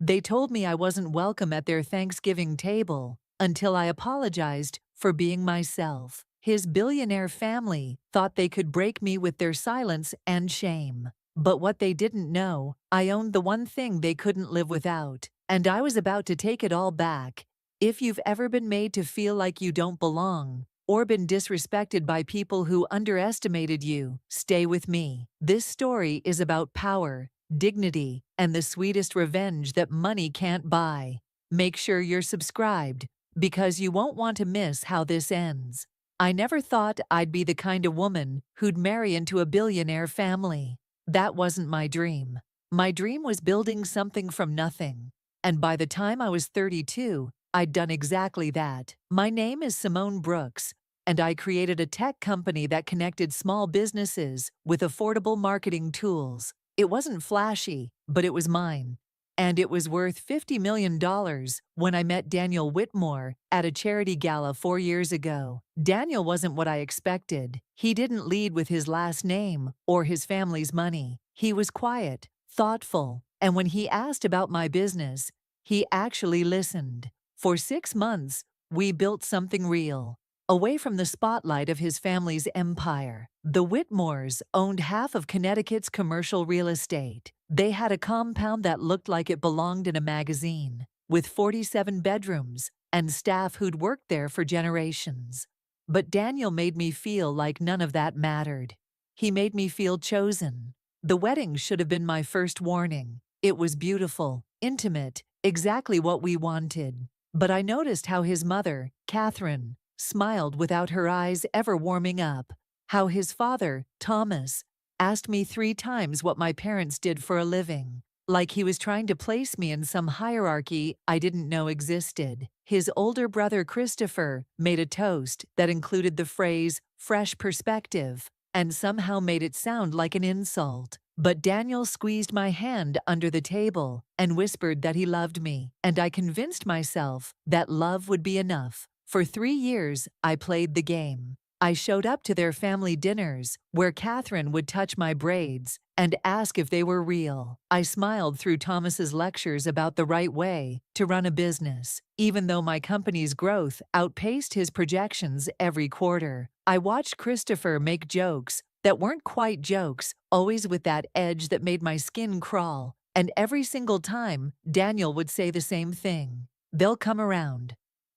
They told me I wasn't welcome at their Thanksgiving table until I apologized for being myself. His billionaire family thought they could break me with their silence and shame. But what they didn't know, I owned the one thing they couldn't live without, and I was about to take it all back. If you've ever been made to feel like you don't belong, or been disrespected by people who underestimated you, stay with me. This story is about power, dignity, and the sweetest revenge that money can't buy. Make sure you're subscribed, because you won't want to miss how this ends. I never thought I'd be the kind of woman who'd marry into a billionaire family. That wasn't my dream. My dream was building something from nothing. And by the time I was 32, I'd done exactly that. My name is Simone Brooks, and I created a tech company that connected small businesses with affordable marketing tools. It wasn't flashy, but it was mine. And it was worth $50 million when I met Daniel Whitmore at a charity gala 4 years ago. Daniel wasn't what I expected. He didn't lead with his last name or his family's money. He was quiet, thoughtful, and when he asked about my business, he actually listened. For 6 months, we built something real. Away from the spotlight of his family's empire, the Whitmores owned half of Connecticut's commercial real estate. They had a compound that looked like it belonged in a magazine, with 47 bedrooms and staff who'd worked there for generations. But Daniel made me feel like none of that mattered. He made me feel chosen. The wedding should have been my first warning. It was beautiful, intimate, exactly what we wanted. But I noticed how his mother, Catherine, smiled without her eyes ever warming up, how his father, Thomas, asked me 3 times what my parents did for a living, like he was trying to place me in some hierarchy I didn't know existed. His older brother Christopher made a toast that included the phrase, fresh perspective, and somehow made it sound like an insult. But Daniel squeezed my hand under the table and whispered that he loved me, and I convinced myself that love would be enough. For 3 years, I played the game. I showed up to their family dinners, where Catherine would touch my braids and ask if they were real. I smiled through Thomas's lectures about the right way to run a business. Even though my company's growth outpaced his projections every quarter, I watched Christopher make jokes that weren't quite jokes, always with that edge that made my skin crawl. And every single time, Daniel would say the same thing. They'll come around.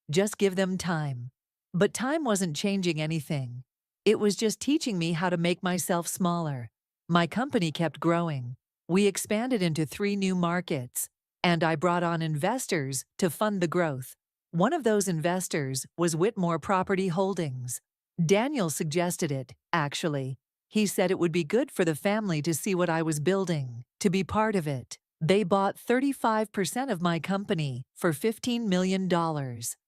Just give them time. But time wasn't changing anything. It was just teaching me how to make myself smaller. My company kept growing. We expanded into 3 new markets, and I brought on investors to fund the growth. One of those investors was Whitmore Property Holdings. Daniel suggested it, actually. He said it would be good for the family to see what I was building, to be part of it. They bought 35% of my company for $15 million.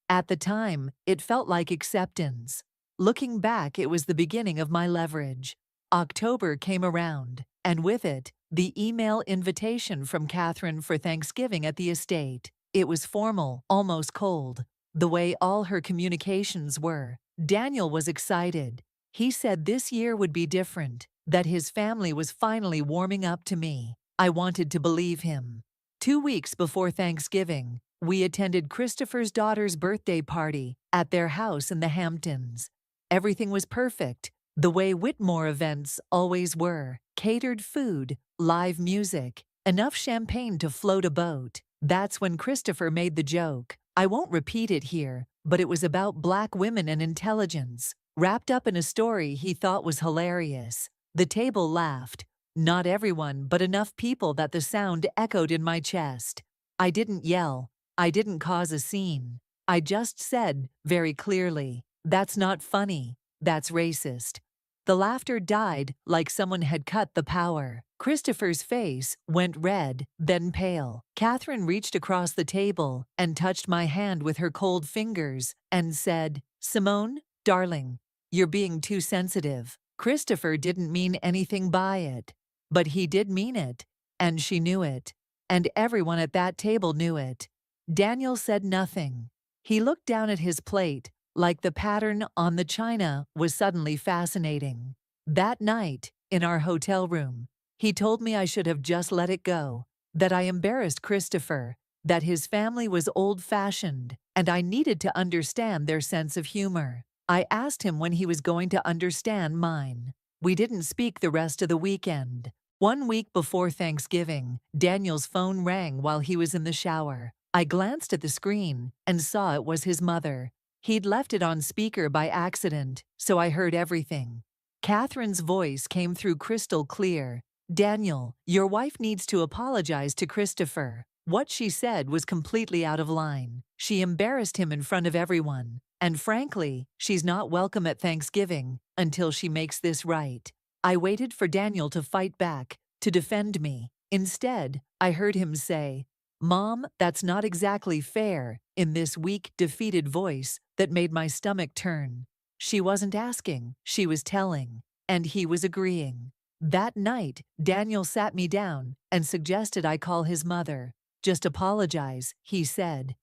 At the time, it felt like acceptance. Looking back, it was the beginning of my leverage. October came around, and with it, the email invitation from Catherine for Thanksgiving at the estate. It was formal, almost cold, the way all her communications were. Daniel was excited. He said this year would be different, that his family was finally warming up to me. I wanted to believe him. 2 weeks before Thanksgiving, we attended Christopher's daughter's birthday party at their house in the Hamptons. Everything was perfect, the way Whitmore events always were. Catered food, live music, enough champagne to float a boat. That's when Christopher made the joke. I won't repeat it here, but it was about black women and intelligence, wrapped up in a story he thought was hilarious. The table laughed. Not everyone, but enough people that the sound echoed in my chest. I didn't yell. I didn't cause a scene. I just said, very clearly, "That's not funny. That's racist." The laughter died like someone had cut the power. Christopher's face went red, then pale. Catherine reached across the table and touched my hand with her cold fingers and said, "Simone, darling, you're being too sensitive." Christopher didn't mean anything by it, but he did mean it, and she knew it, and everyone at that table knew it. Daniel said nothing. He looked down at his plate, like the pattern on the china was suddenly fascinating. That night, in our hotel room, he told me I should have just let it go, that I embarrassed Christopher, that his family was old-fashioned, and I needed to understand their sense of humor. I asked him when he was going to understand mine. We didn't speak the rest of the weekend. 1 week before Thanksgiving, Daniel's phone rang while he was in the shower. I glanced at the screen and saw it was his mother. He'd left it on speaker by accident, so I heard everything. Catherine's voice came through crystal clear. "Daniel, your wife needs to apologize to Christopher." What she said was completely out of line. She embarrassed him in front of everyone. And frankly, she's not welcome at Thanksgiving until she makes this right. I waited for Daniel to fight back, to defend me. Instead, I heard him say, "Mom, that's not exactly fair," in this weak, defeated voice that made my stomach turn. She wasn't asking, she was telling, and he was agreeing. That night, Daniel sat me down and suggested I call his mother. "Just apologize," he said.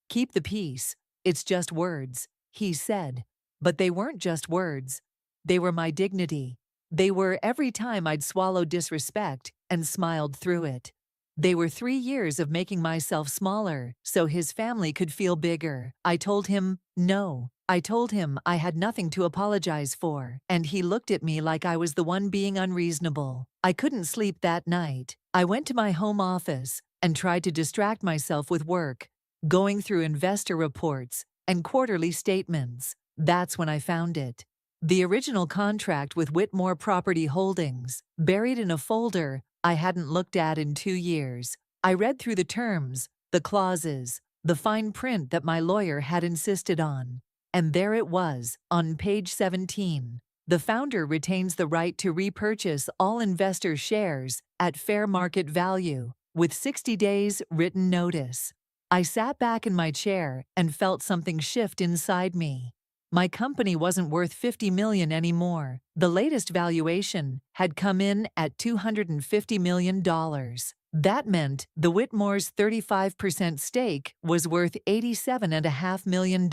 "Keep the peace. It's just words," he said. But they weren't just words. They were my dignity. They were every time I'd swallowed disrespect and smiled through it. They were 3 years of making myself smaller so his family could feel bigger. I told him, no. I told him I had nothing to apologize for, and he looked at me like I was the one being unreasonable. I couldn't sleep that night. I went to my home office and tried to distract myself with work, going through investor reports and quarterly statements. That's when I found it. The original contract with Whitmore Property Holdings, buried in a folder I hadn't looked at in 2 years. I read through the terms, the clauses, the fine print that my lawyer had insisted on. And there it was, on page 17. The founder retains the right to repurchase all investor shares at fair market value, with 60 days written notice. I sat back in my chair and felt something shift inside me. My company wasn't worth $50 million anymore. The latest valuation had come in at $250 million. That meant the Whitmore's 35% stake was worth $87.5 million.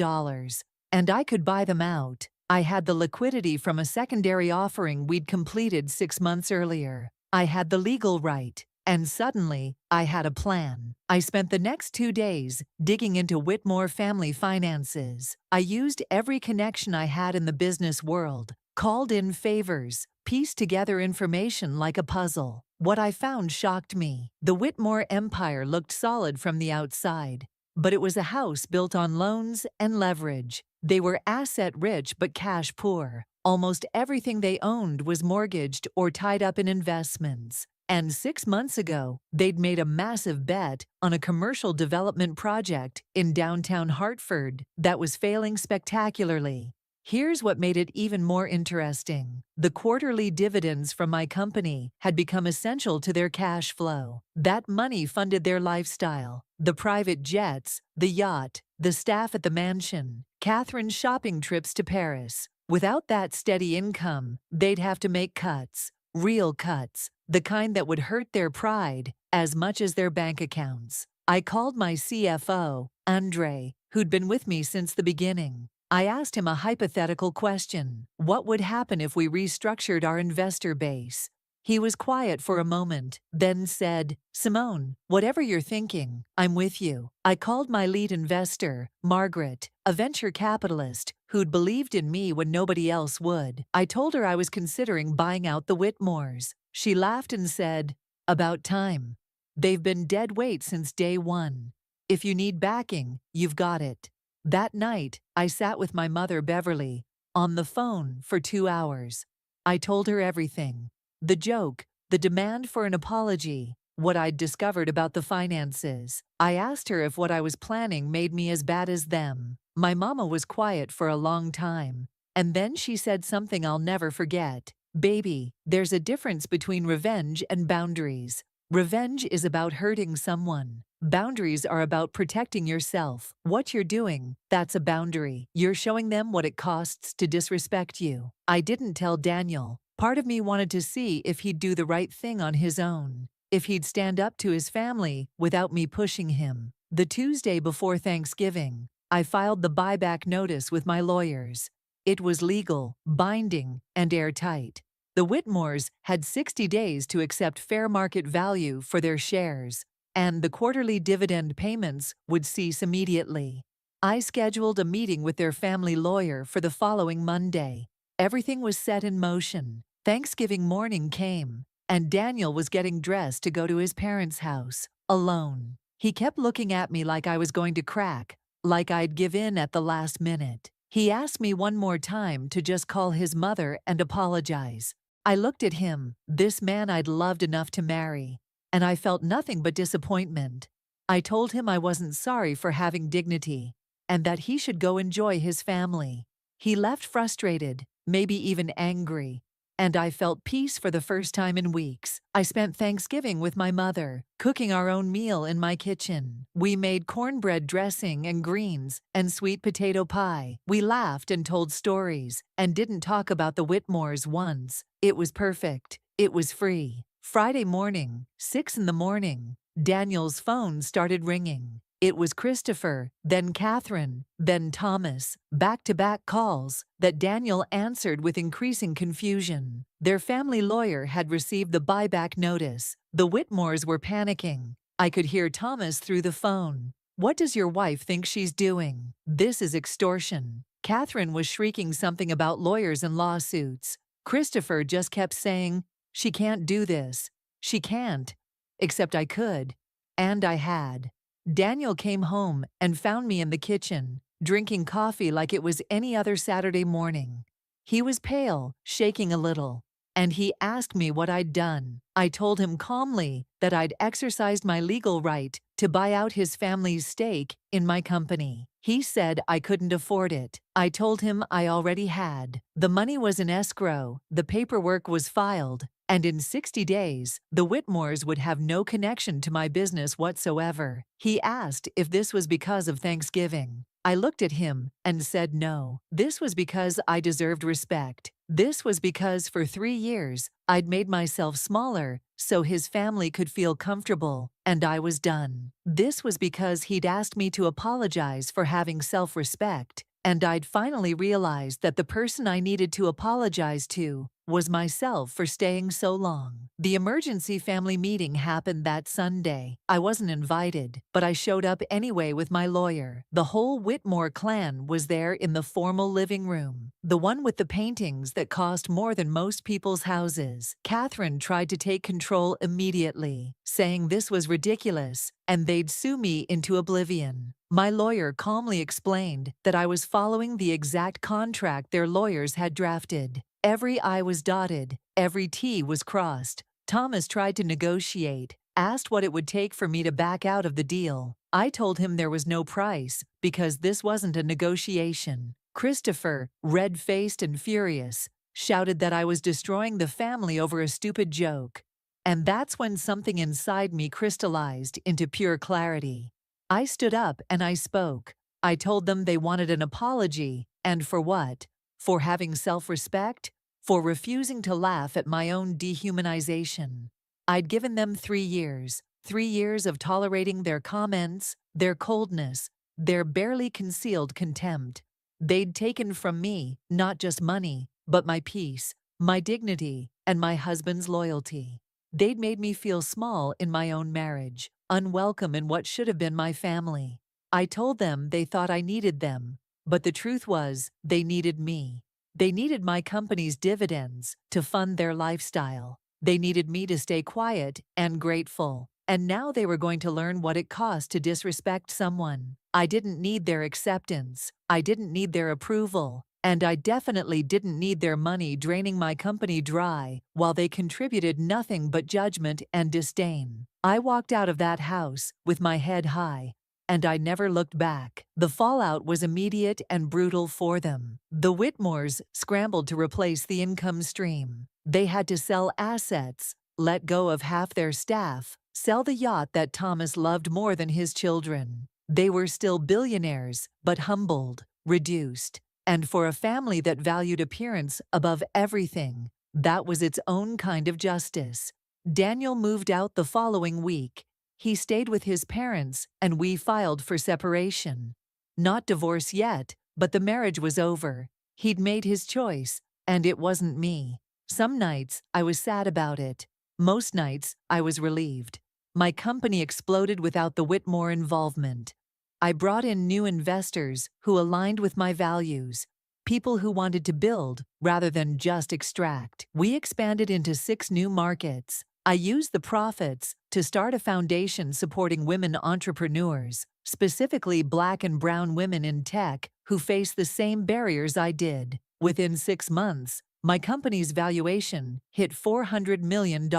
And I could buy them out. I had the liquidity from a secondary offering we'd completed 6 months earlier. I had the legal right. And suddenly, I had a plan. I spent the next 2 days digging into Whitmore family finances. I used every connection I had in the business world, called in favors, pieced together information like a puzzle. What I found shocked me. The Whitmore empire looked solid from the outside, but it was a house built on loans and leverage. They were asset-rich but cash-poor. Almost everything they owned was mortgaged or tied up in investments. And 6 months ago, they'd made a massive bet on a commercial development project in downtown Hartford that was failing spectacularly. Here's what made it even more interesting. The quarterly dividends from my company had become essential to their cash flow. That money funded their lifestyle, the private jets, the yacht, the staff at the mansion, Catherine's shopping trips to Paris. Without that steady income, they'd have to make cuts, real cuts, the kind that would hurt their pride as much as their bank accounts. I called my CFO, Andre, who'd been with me since the beginning. I asked him a hypothetical question. What would happen if we restructured our investor base? He was quiet for a moment, then said, "Simone, whatever you're thinking, I'm with you." I called my lead investor, Margaret, a venture capitalist who'd believed in me when nobody else would. I told her I was considering buying out the Whitmores. She laughed and said, "About time. They've been dead weight since day one. If you need backing, you've got it." That night, I sat with my mother, Beverly, on the phone for 2 hours. I told her everything. The joke, the demand for an apology, what I'd discovered about the finances. I asked her if what I was planning made me as bad as them. My mama was quiet for a long time, and then she said something I'll never forget. "Baby, there's a difference between revenge and boundaries. Revenge is about hurting someone. Boundaries are about protecting yourself. What you're doing, that's a boundary. You're showing them what it costs to disrespect you." I didn't tell Daniel. Part of me wanted to see if he'd do the right thing on his own, if he'd stand up to his family without me pushing him. The Tuesday before Thanksgiving, I filed the buyback notice with my lawyers. It was legal, binding, and airtight. The Whitmores had 60 days to accept fair market value for their shares, and the quarterly dividend payments would cease immediately. I scheduled a meeting with their family lawyer for the following Monday. Everything was set in motion. Thanksgiving morning came, and Daniel was getting dressed to go to his parents' house, alone. He kept looking at me like I was going to crack, like I'd give in at the last minute. He asked me one more time to just call his mother and apologize. I looked at him, this man I'd loved enough to marry, and I felt nothing but disappointment. I told him I wasn't sorry for having dignity, and that he should go enjoy his family. He left frustrated, maybe even angry, and I felt peace for the first time in weeks. I spent Thanksgiving with my mother, cooking our own meal in my kitchen. We made cornbread dressing and greens and sweet potato pie. We laughed and told stories and didn't talk about the Whitmores once. It was perfect. It was free. Friday morning, 6 in the morning, Daniel's phone started ringing. It was Christopher, then Catherine, then Thomas, back-to-back calls that Daniel answered with increasing confusion. Their family lawyer had received the buyback notice. The Whitmores were panicking. I could hear Thomas through the phone. "What does your wife think she's doing? This is extortion." Catherine was shrieking something about lawyers and lawsuits. Christopher just kept saying, "She can't do this. She can't." Except I could. And I had. Daniel came home and found me in the kitchen, drinking coffee like it was any other Saturday morning. He was pale, shaking a little, and he asked me what I'd done. I told him calmly that I'd exercised my legal right to buy out his family's stake in my company. He said I couldn't afford it. I told him I already had. The money was in escrow, the paperwork was filed, and in 60 days, the Whitmores would have no connection to my business whatsoever. He asked if this was because of Thanksgiving. I looked at him and said no. This was because I deserved respect. This was because for 3 years, I'd made myself smaller so his family could feel comfortable, and I was done. This was because he'd asked me to apologize for having self-respect, and I'd finally realized that the person I needed to apologize to was myself for staying so long. The emergency family meeting happened that Sunday. I wasn't invited, but I showed up anyway with my lawyer. The whole Whitmore clan was there in the formal living room, the one with the paintings that cost more than most people's houses. Catherine tried to take control immediately, saying this was ridiculous and they'd sue me into oblivion. My lawyer calmly explained that I was following the exact contract their lawyers had drafted. Every I was dotted, every T was crossed. Thomas tried to negotiate, asked what it would take for me to back out of the deal. I told him there was no price, because this wasn't a negotiation. Christopher, red-faced and furious, shouted that I was destroying the family over a stupid joke. And that's when something inside me crystallized into pure clarity. I stood up and I spoke. I told them they wanted an apology, and for what? For having self-respect? For refusing to laugh at my own dehumanization. I'd given them 3 years, 3 years of tolerating their comments, their coldness, their barely concealed contempt. They'd taken from me not just money, but my peace, my dignity, and my husband's loyalty. They'd made me feel small in my own marriage, unwelcome in what should have been my family. I told them they thought I needed them, but the truth was, they needed me. They needed my company's dividends to fund their lifestyle. They needed me to stay quiet and grateful. And now they were going to learn what it cost to disrespect someone. I didn't need their acceptance. I didn't need their approval. And I definitely didn't need their money draining my company dry while they contributed nothing but judgment and disdain. I walked out of that house with my head high, and I never looked back. The fallout was immediate and brutal for them. The Whitmores scrambled to replace the income stream. They had to sell assets, let go of half their staff, sell the yacht that Thomas loved more than his children. They were still billionaires, but humbled, reduced. And for a family that valued appearance above everything, that was its own kind of justice. Daniel moved out the following week. He stayed with his parents, and we filed for separation. Not divorce yet, but the marriage was over. He'd made his choice, and it wasn't me. Some nights, I was sad about it. Most nights, I was relieved. My company exploded without the Whitmore involvement. I brought in new investors who aligned with my values, people who wanted to build rather than just extract. We expanded into 6 new markets. I used the profits to start a foundation supporting women entrepreneurs, specifically Black and brown women in tech who face the same barriers I did. Within 6 months, my company's valuation hit $400 million.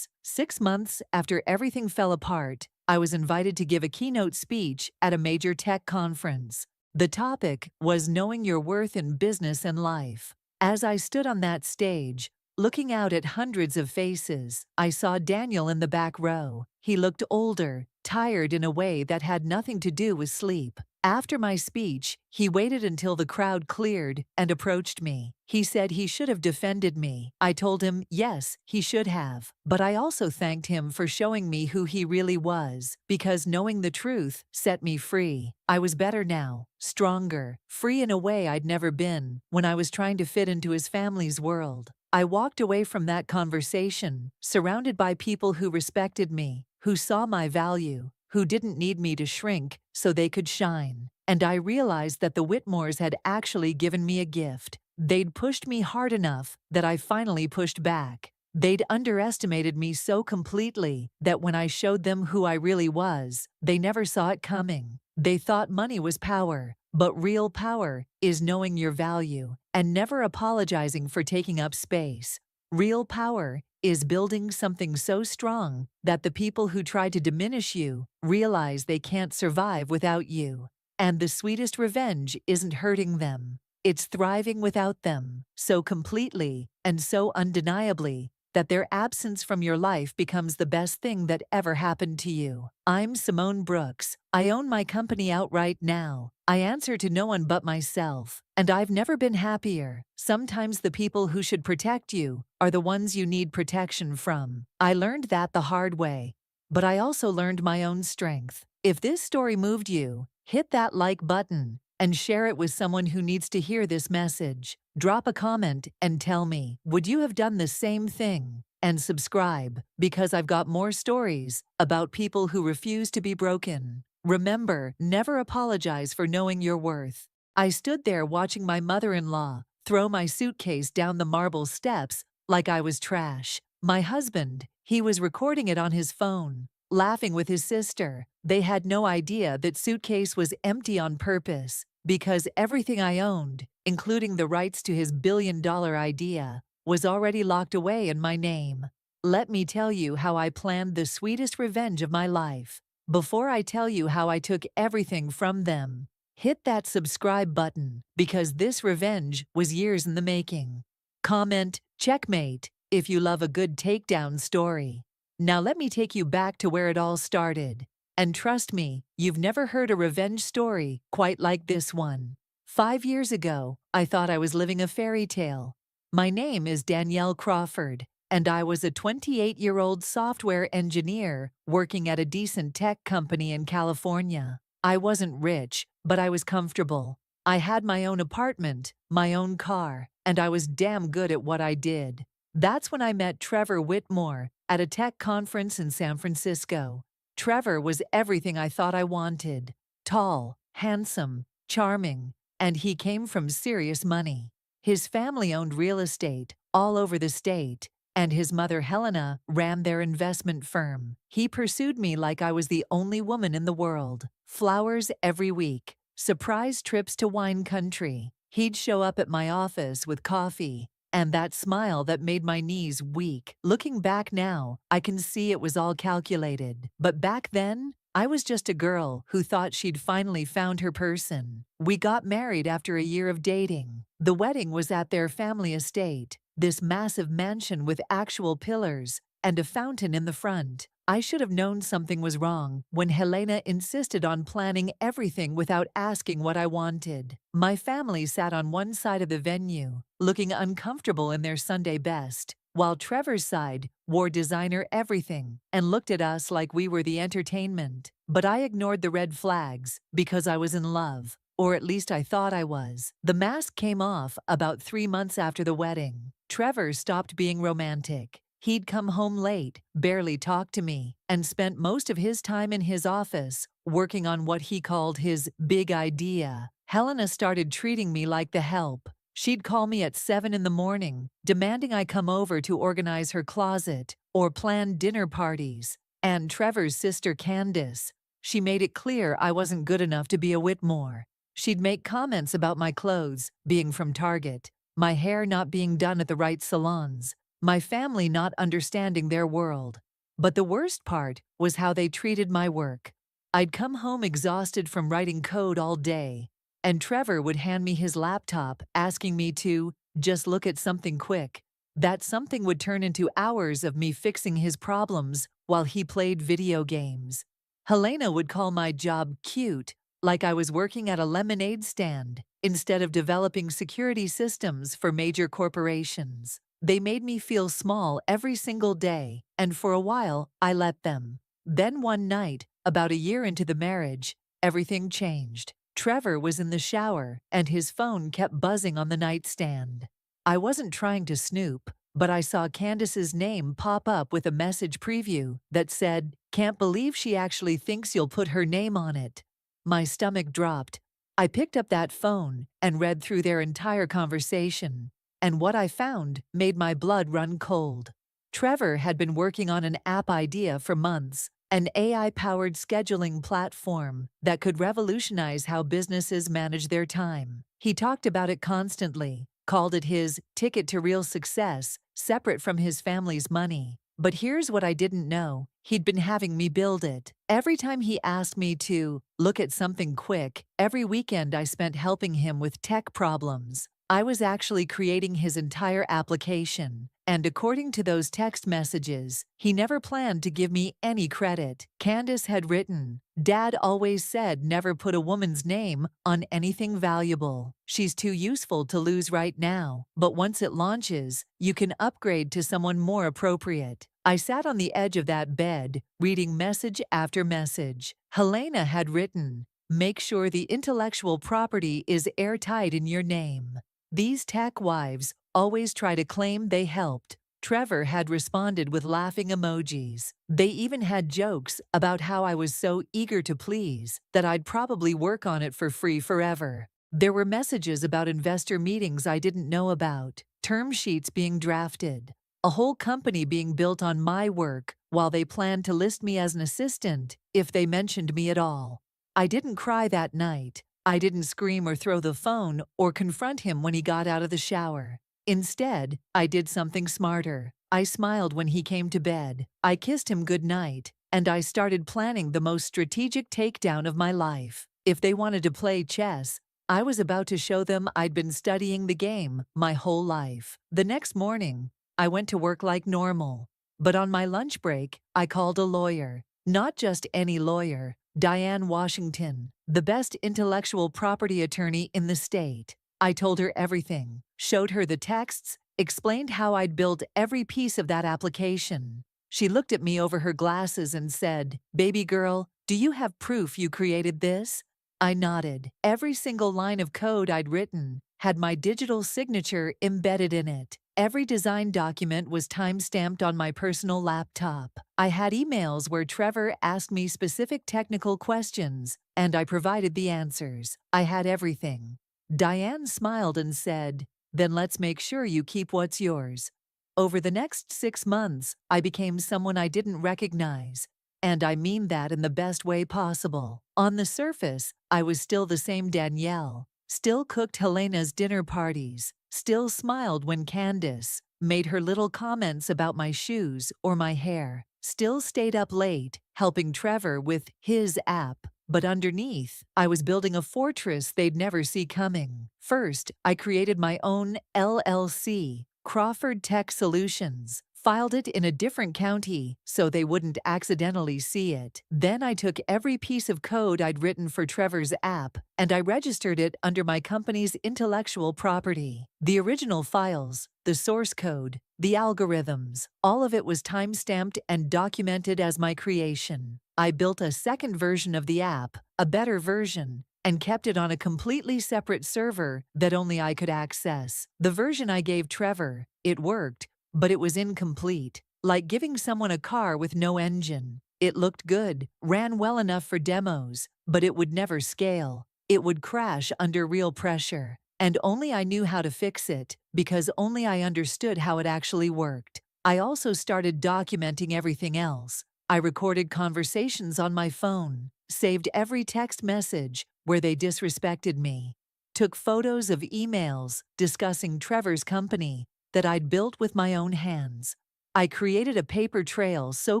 6 months after everything fell apart, I was invited to give a keynote speech at a major tech conference. The topic was knowing your worth in business and life. As I stood on that stage, looking out at hundreds of faces, I saw Daniel in the back row. He looked older, tired in a way that had nothing to do with sleep. After my speech, he waited until the crowd cleared and approached me. He said he should have defended me. I told him, yes, he should have. But I also thanked him for showing me who he really was, because knowing the truth set me free. I was better now, stronger, free in a way I'd never been when I was trying to fit into his family's world. I walked away from that conversation, surrounded by people who respected me, who saw my value, who didn't need me to shrink so they could shine. And I realized that the Whitmores had actually given me a gift. They'd pushed me hard enough that I finally pushed back. They'd underestimated me so completely that when I showed them who I really was, they never saw it coming. They thought money was power, but real power is knowing your value and never apologizing for taking up space. Real power is building something so strong that the people who try to diminish you realize they can't survive without you. And the sweetest revenge isn't hurting them. It's thriving without them, so completely and so undeniably that their absence from your life becomes the best thing that ever happened to you. I'm Simone Brooks. I own my company outright now. I answer to no one but myself, and I've never been happier. Sometimes the people who should protect you are the ones you need protection from. I learned that the hard way, but I also learned my own strength. If this story moved you, hit that like button and share it with someone who needs to hear this message. Drop a comment and tell me, would you have done the same thing? And subscribe, because I've got more stories about people who refuse to be broken. Remember, never apologize for knowing your worth. I stood there watching my mother-in-law throw my suitcase down the marble steps like I was trash. My husband, he was recording it on his phone, laughing with his sister. They had no idea that suitcase was empty on purpose, because everything I owned, including the rights to his billion-dollar idea, was already locked away in my name. Let me tell you how I planned the sweetest revenge of my life. Before I tell you how I took everything from them, hit that subscribe button, because this revenge was years in the making. Comment, checkmate, if you love a good takedown story. Now let me take you back to where it all started. And trust me, you've never heard a revenge story quite like this one. 5 years ago, I thought I was living a fairy tale. My name is Danielle Crawford, and I was a 28-year-old software engineer working at a decent tech company in California. I wasn't rich, but I was comfortable. I had my own apartment, my own car, and I was damn good at what I did. That's when I met Trevor Whitmore at a tech conference in San Francisco. Trevor was everything I thought I wanted. Tall, handsome, charming, and he came from serious money. His family owned real estate all over the state, and his mother Helena ran their investment firm. He pursued me like I was the only woman in the world. Flowers every week, surprise trips to wine country. He'd show up at my office with coffee, and that smile that made my knees weak. Looking back now, I can see it was all calculated. But back then, I was just a girl who thought she'd finally found her person. We got married after a year of dating. The wedding was at their family estate, this massive mansion with actual pillars and a fountain in the front. I should have known something was wrong when Helena insisted on planning everything without asking what I wanted. My family sat on one side of the venue, looking uncomfortable in their Sunday best, while Trevor's side wore designer everything and looked at us like we were the entertainment. But I ignored the red flags because I was in love, or at least I thought I was. The mask came off about 3 months after the wedding. Trevor stopped being romantic. He'd come home late, barely talk to me, and spent most of his time in his office, working on what he called his big idea. Helena started treating me like the help. She'd call me at 7 in the morning, demanding I come over to organize her closet or plan dinner parties. And Trevor's sister Candace, she made it clear I wasn't good enough to be a Whitmore. She'd make comments about my clothes being from Target, my hair not being done at the right salons, my family not understanding their world. But the worst part was how they treated my work. I'd come home exhausted from writing code all day, and Trevor would hand me his laptop, asking me to just look at something quick. That something would turn into hours of me fixing his problems while he played video games. Helena would call my job cute, like I was working at a lemonade stand, instead of developing security systems for major corporations. They made me feel small every single day, and for a while, I let them. Then one night, about a year into the marriage, everything changed. Trevor was in the shower, and his phone kept buzzing on the nightstand. I wasn't trying to snoop, but I saw Candace's name pop up with a message preview that said, "Can't believe she actually thinks you'll put her name on it." My stomach dropped. I picked up that phone and read through their entire conversation, and what I found made my blood run cold. Trevor had been working on an app idea for months, an AI-powered scheduling platform that could revolutionize how businesses manage their time. He talked about it constantly, called it his ticket to real success, separate from his family's money. But here's what I didn't know. He'd been having me build it. Every time he asked me to look at something quick, every weekend I spent helping him with tech problems. I was actually creating his entire application. And according to those text messages, he never planned to give me any credit. Candace had written, "Dad always said never put a woman's name on anything valuable. She's too useful to lose right now, but once it launches, you can upgrade to someone more appropriate." I sat on the edge of that bed, reading message after message. Helena had written, "Make sure the intellectual property is airtight in your name." These tech wives always try to claim they helped. Trevor had responded with laughing emojis. They even had jokes about how I was so eager to please that I'd probably work on it for free forever. There were messages about investor meetings I didn't know about, term sheets being drafted, a whole company being built on my work while they planned to list me as an assistant if they mentioned me at all. I didn't cry that night. I didn't scream or throw the phone or confront him when he got out of the shower. Instead, I did something smarter. I smiled when he came to bed. I kissed him goodnight, and I started planning the most strategic takedown of my life. If they wanted to play chess, I was about to show them I'd been studying the game my whole life. The next morning, I went to work like normal. But on my lunch break, I called a lawyer. Not just any lawyer, Diane Washington, the best intellectual property attorney in the state. I told her everything, showed her the texts, explained how I'd built every piece of that application. She looked at me over her glasses and said, "Baby girl, do you have proof you created this?" I nodded. Every single line of code I'd written had my digital signature embedded in it. Every design document was time-stamped on my personal laptop. I had emails where Trevor asked me specific technical questions, and I provided the answers. I had everything. Diane smiled and said, "Then let's make sure you keep what's yours." Over the next 6 months, I became someone I didn't recognize. And I mean that in the best way possible. On the surface, I was still the same Danielle, still cooked Helena's dinner parties, still smiled when Candace made her little comments about my shoes or my hair, still stayed up late, helping Trevor with his app. But underneath, I was building a fortress they'd never see coming. First, I created my own LLC, Crawford Tech Solutions, filed it in a different county so they wouldn't accidentally see it. Then I took every piece of code I'd written for Trevor's app and I registered it under my company's intellectual property. The original files, the source code, the algorithms, all of it was time-stamped and documented as my creation. I built a second version of the app, a better version, and kept it on a completely separate server that only I could access. The version I gave Trevor, it worked, but it was incomplete. like giving someone a car with no engine. It looked good, ran well enough for demos, but it would never scale. It would crash under real pressure. And only I knew how to fix it, because only I understood how it actually worked. I also started documenting everything else. I recorded conversations on my phone, saved every text message where they disrespected me, took photos of emails discussing Trevor's company that I'd built with my own hands. I created a paper trail so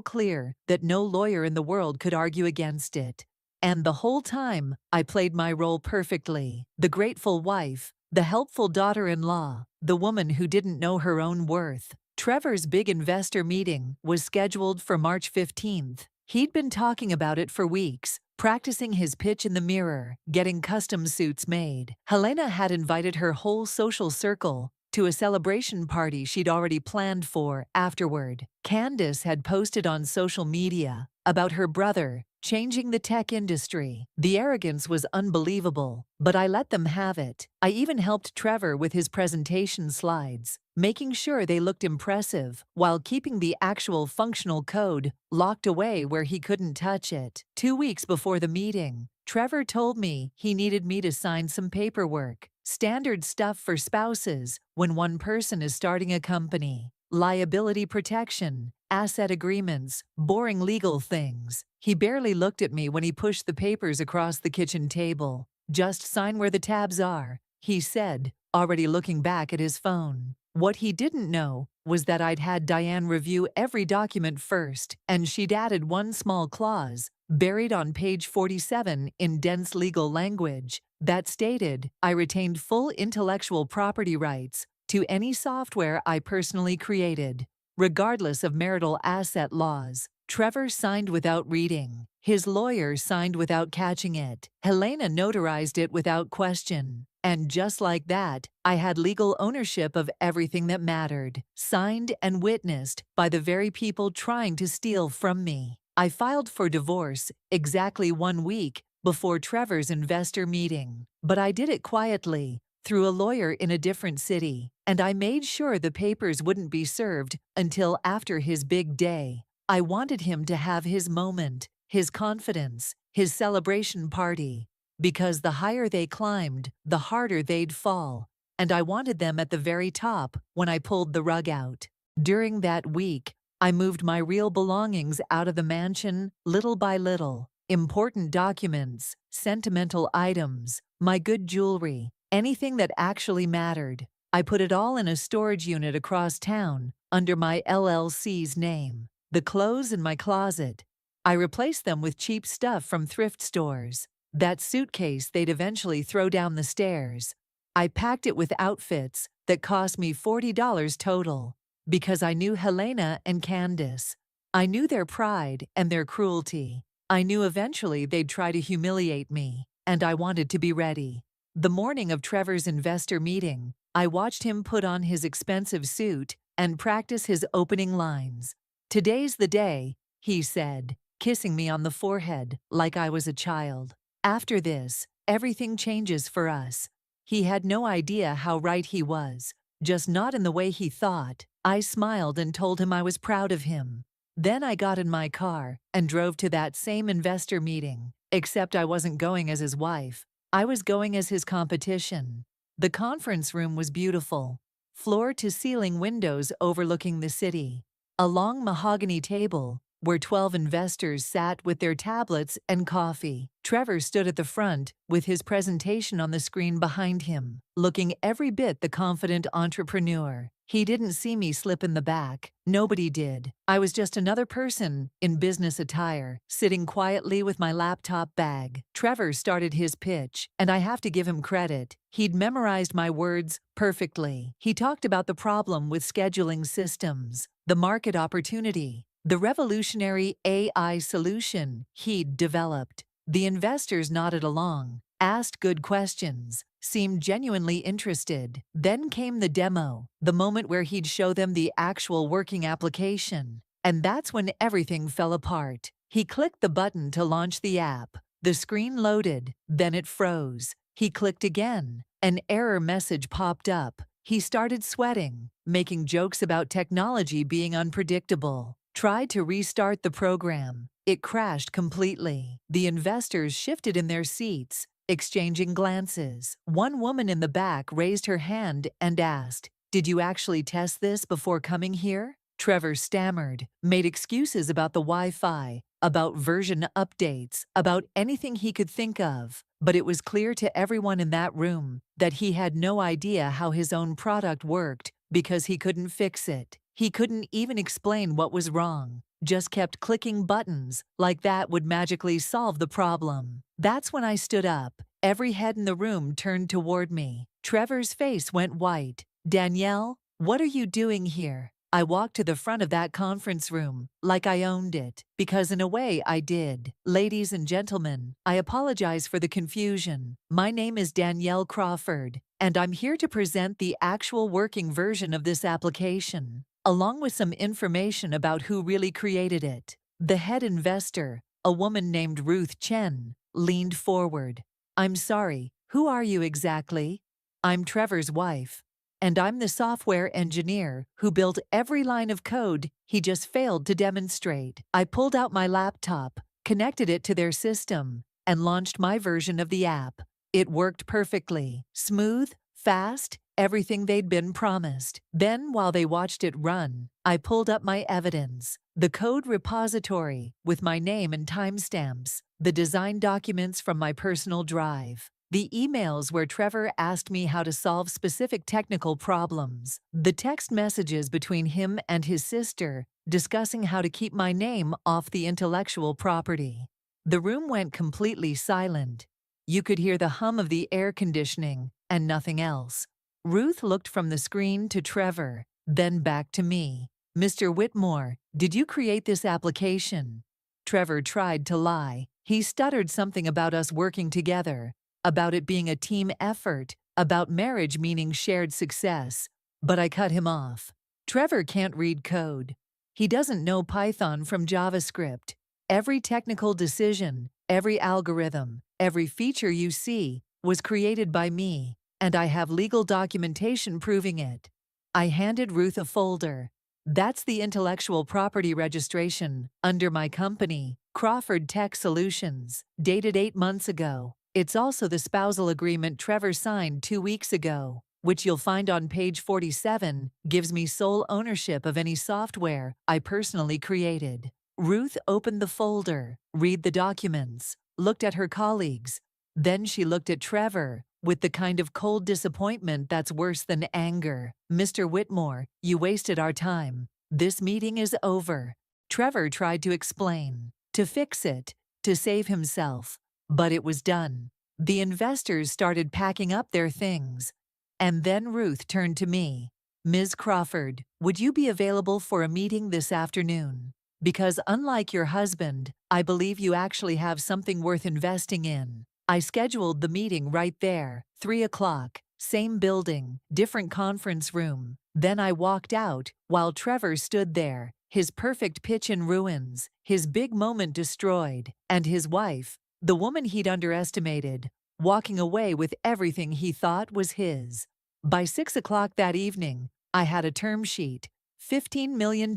clear that no lawyer in the world could argue against it. And the whole time, I played my role perfectly. The grateful wife, the helpful daughter-in-law, the woman who didn't know her own worth. Trevor's big investor meeting was scheduled for March 15th. He'd been talking about it for weeks, practicing his pitch in the mirror, getting custom suits made. Helena had invited her whole social circle to a celebration party she'd already planned for afterward. Candace had posted on social media about her brother changing the tech industry. The arrogance was unbelievable, but I let them have it. I even helped Trevor with his presentation slides, making sure they looked impressive while keeping the actual functional code locked away where he couldn't touch it. 2 weeks before the meeting, Trevor told me he needed me to sign some paperwork. Standard stuff for spouses when one person is starting a company. Liability protection, asset agreements, boring legal things. He barely looked at me when he pushed the papers across the kitchen table. "Just sign where the tabs are," he said, already looking back at his phone. What he didn't know was that I'd had Diane review every document first, and she'd added one small clause, buried on page 47 in dense legal language, that stated I retained full intellectual property rights to any software I personally created, regardless of marital asset laws. Trevor signed without reading. His lawyer signed without catching it. Helena notarized it without question. And just like that, I had legal ownership of everything that mattered, signed and witnessed by the very people trying to steal from me. I filed for divorce exactly 1 week before Trevor's investor meeting. But I did it quietly, through a lawyer in a different city, and I made sure the papers wouldn't be served until after his big day. I wanted him to have his moment, his confidence, his celebration party, because the higher they climbed, the harder they'd fall, and I wanted them at the very top when I pulled the rug out. During that week, I moved my real belongings out of the mansion little by little. Important documents, sentimental items, my good jewelry, anything that actually mattered. I put it all in a storage unit across town under my LLC's name. The clothes in my closet, I replaced them with cheap stuff from thrift stores. That suitcase they'd eventually throw down the stairs, I packed it with outfits that cost me $40 total, because I knew Helena and Candace. I knew their pride and their cruelty. I knew eventually they'd try to humiliate me, and I wanted to be ready. The morning of Trevor's investor meeting, I watched him put on his expensive suit and practice his opening lines. "Today's the day," he said, kissing me on the forehead like I was a child. "After this, everything changes for us." He had no idea how right he was, just not in the way he thought. I smiled and told him I was proud of him. Then I got in my car and drove to that same investor meeting, except I wasn't going as his wife. I was going as his competition. The conference room was beautiful, floor-to-ceiling windows overlooking the city. A long mahogany table where 12 investors sat with their tablets and coffee. Trevor stood at the front with his presentation on the screen behind him, looking every bit the confident entrepreneur. He didn't see me slip in the back. Nobody did. I was just another person in business attire, sitting quietly with my laptop bag. Trevor started his pitch, and I have to give him credit. He'd memorized my words perfectly. He talked about the problem with scheduling systems, the market opportunity, the revolutionary AI solution he'd developed. The investors nodded along, asked good questions, seemed genuinely interested. Then came the demo, the moment where he'd show them the actual working application. And that's when everything fell apart. He clicked the button to launch the app. The screen loaded, then it froze. He clicked again. An error message popped up. He started sweating, making jokes about technology being unpredictable. Tried to restart the program. It crashed completely. The investors shifted in their seats, exchanging glances. One woman in the back raised her hand and asked, "Did you actually test this before coming here?" Trevor stammered, made excuses about the Wi-Fi, about version updates, about anything he could think of. But it was clear to everyone in that room that he had no idea how his own product worked because he couldn't fix it. He couldn't even explain what was wrong, just kept clicking buttons like that would magically solve the problem. That's when I stood up. Every head in the room turned toward me. Trevor's face went white. "Danielle, what are you doing here?" I walked to the front of that conference room, like I owned it, because in a way I did. "Ladies and gentlemen, I apologize for the confusion. My name is Danielle Crawford, and I'm here to present the actual working version of this application, along with some information about who really created it." The head investor, a woman named Ruth Chen, leaned forward. "I'm sorry, who are you exactly?" "I'm Trevor's wife. And I'm the software engineer who built every line of code he just failed to demonstrate." I pulled out my laptop, connected it to their system, and launched my version of the app. It worked perfectly, smooth, fast, everything they'd been promised. Then, while they watched it run, I pulled up my evidence, the code repository with my name and timestamps, the design documents from my personal drive, the emails where Trevor asked me how to solve specific technical problems, the text messages between him and his sister discussing how to keep my name off the intellectual property. The room went completely silent. You could hear the hum of the air conditioning and nothing else. Ruth looked from the screen to Trevor, then back to me. "Mr. Whitmore, did you create this application?" Trevor tried to lie. He stuttered something about us working together, about it being a team effort, about marriage meaning shared success. But I cut him off. "Trevor can't read code. He doesn't know Python from JavaScript. Every technical decision, every algorithm, every feature you see was created by me, and I have legal documentation proving it." I handed Ruth a folder. "That's the intellectual property registration under my company, Crawford Tech Solutions, dated 8 months ago. It's also the spousal agreement Trevor signed 2 weeks ago, which you'll find on page 47, gives me sole ownership of any software I personally created." Ruth opened the folder, read the documents, looked at her colleagues. Then she looked at Trevor with the kind of cold disappointment that's worse than anger. "Mr. Whitmore, you wasted our time. This meeting is over." Trevor tried to explain, to fix it, to save himself. But it was done. The investors started packing up their things. And then Ruth turned to me. "Ms. Crawford, would you be available for a meeting this afternoon? Because unlike your husband, I believe you actually have something worth investing in." I scheduled the meeting right there, 3 o'clock, same building, different conference room. Then I walked out while Trevor stood there, his perfect pitch in ruins, his big moment destroyed, and his wife, the woman he'd underestimated, walking away with everything he thought was his. By 6 o'clock that evening, I had a term sheet, $15 million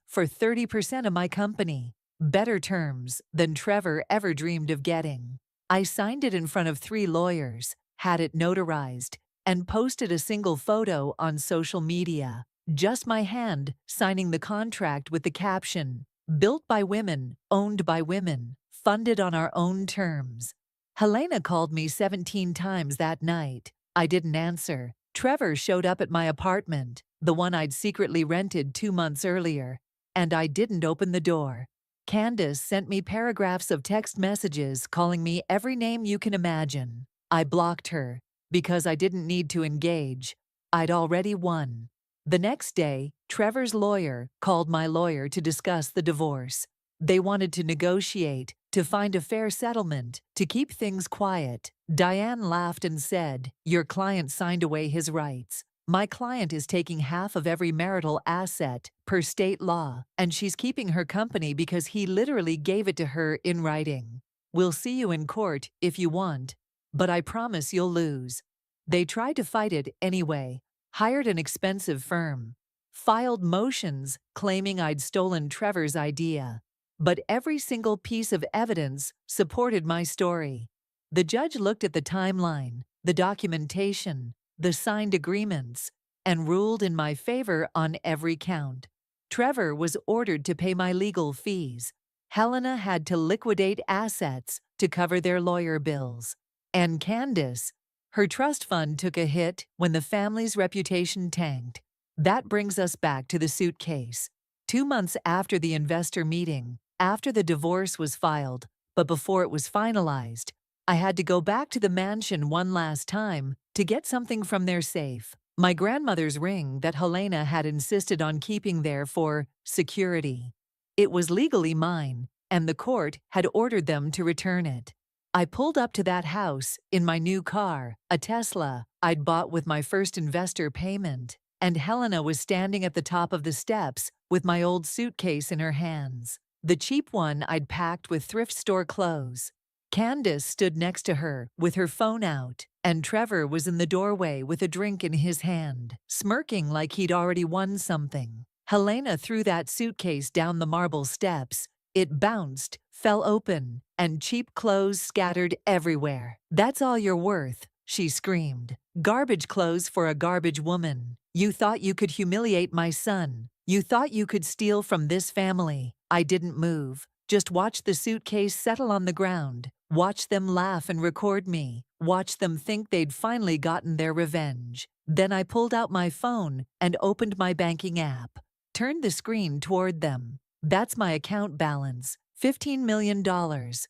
for 30% of my company. Better terms than Trevor ever dreamed of getting. I signed it in front of 3 lawyers, had it notarized, and posted a single photo on social media. Just my hand signing the contract with the caption, "Built by women, owned by women, funded on our own terms." Helena called me 17 times that night. I didn't answer. Trevor showed up at my apartment, the one I'd secretly rented 2 months earlier, and I didn't open the door. Candace sent me paragraphs of text messages calling me every name you can imagine. I blocked her because I didn't need to engage. I'd already won. The next day, Trevor's lawyer called my lawyer to discuss the divorce. They wanted to negotiate, to find a fair settlement, to keep things quiet. Diane laughed and said, "Your client signed away his rights. My client is taking half of every marital asset, per state law, and she's keeping her company because he literally gave it to her in writing. We'll see you in court if you want, but I promise you'll lose." They tried to fight it anyway. hired an expensive firm, filed motions claiming I'd stolen Trevor's idea. But every single piece of evidence supported my story. The judge looked at the timeline, the documentation, the signed agreements, and ruled in my favor on every count. Trevor was ordered to pay my legal fees. Helena had to liquidate assets to cover their lawyer bills. And Candace, her trust fund took a hit when the family's reputation tanked. That brings us back to the suitcase. 2 months after the investor meeting, after the divorce was filed, but before it was finalized, I had to go back to the mansion one last time to get something from their safe. My grandmother's ring that Helena had insisted on keeping there for security. It was legally mine, and the court had ordered them to return it. I pulled up to that house in my new car, a Tesla I'd bought with my first investor payment, and Helena was standing at the top of the steps with my old suitcase in her hands, the cheap one I'd packed with thrift store clothes. Candace stood next to her with her phone out, and Trevor was in the doorway with a drink in his hand, smirking like he'd already won something. Helena threw that suitcase down the marble steps. It bounced, fell open, and cheap clothes scattered everywhere. "That's all you're worth," she screamed. "Garbage clothes for a garbage woman. You thought you could humiliate my son. You thought you could steal from this family." I didn't move. Just watch the suitcase settle on the ground. Watch them laugh and record me. Watch them think they'd finally gotten their revenge. Then I pulled out my phone and opened my banking app. Turned the screen toward them. "That's my account balance. $15 million.